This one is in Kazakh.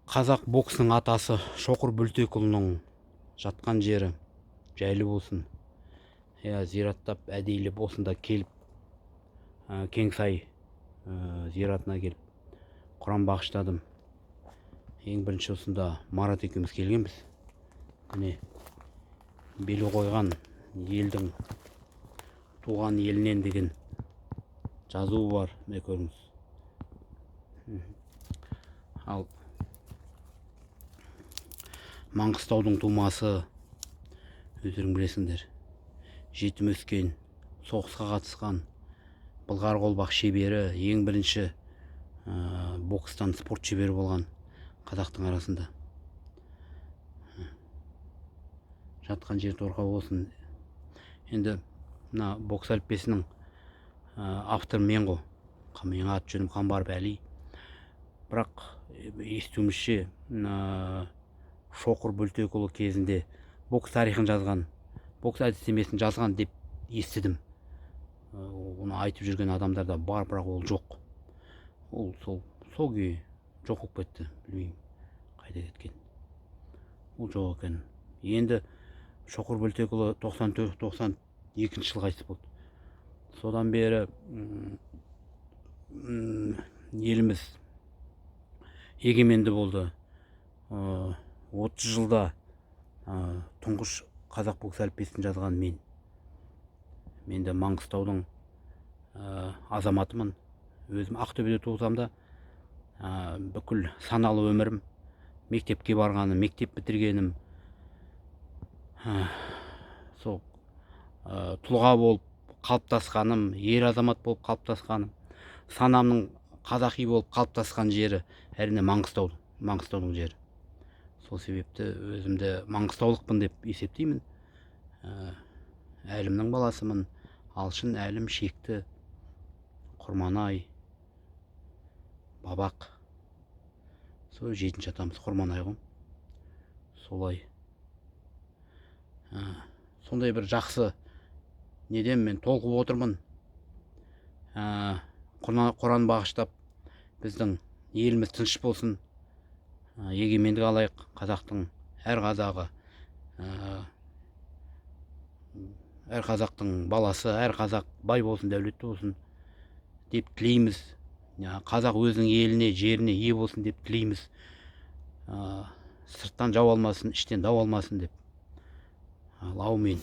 Қазақ боксының атасы Шоқыр Бөлтекұлының жатқан жері жайлы болсын. Зираттап әдейілеп осында келіп, Кеңсай зиратына келіп құран бағыштадым. Ең бірінші осында Марат екеуміз келгенбіз. Міне белі қойған елдің туған елінен деген жазуы бар. Міне көріңіз. Ал Маңғыстаудың тумасы, өздерің білесіңдер, жетім өскен, соғысқа қатысқан, былғары қолбақ шебері, ең бірінші бокстан спорт шебері болған қазақтың арасында. Жатқан жер торқау болсын. Енді мына бокс әліппесінің авторы мен ғой. Менің аты жөнім Қамбаров Әли. Бірақ естуімізше Шоқыр Бөлтекұлы кезінде бокс тарихын жазған, бокс әдістемесін жазған деп естідім. Оны айтып жүрген адамдарда бар, бірақ ол жоқ. Ол сол күйі жоқ болып кетті. Білмеймін қайда кеткен. Ол жоқ екен. Енді Шоқыр Бөлтекұлы 92 жылы қайтыс болды. Содан бері еліміз егеменді болды. 30 жылда тұңғыш қазақ бокс әліппесін жазған мен. Мен де Маңғыстаудың азаматымын. Өзім Ақтөбеде туылсам да, бүкіл саналы өмірім, мектепке барғаным, мектеп бітіргенім, сол тұлға болып қалыптасқаным, ер азамат болып қалыптасқаным, санамның қазақи болып қалыптасқан жері әрине Маңғыстаудың жері. Сол себепті өзімді маңғыстаулықпын деп есептеймін. Әлімнің баласымын. Алшын, Әлім, Шекті, Құрманай, Бабақ. Сол 7-ші атамыз Құрманай ғой. Солай. Сондай бір жақсы неден мен толқып отырмын. Құран бағыштап, біздің еліміз тыныш болсын. Егемендік алайық, қазақтың әр қазағы, әр қазақтың баласы, әр қазақ бай болсын, дәулетті болсын деп тілейміз. Қазақ өзінің еліне, жеріне ие болсын деп тілейміз. Сырттан жау алмасын, іштен дау алмасын деп. Әумин.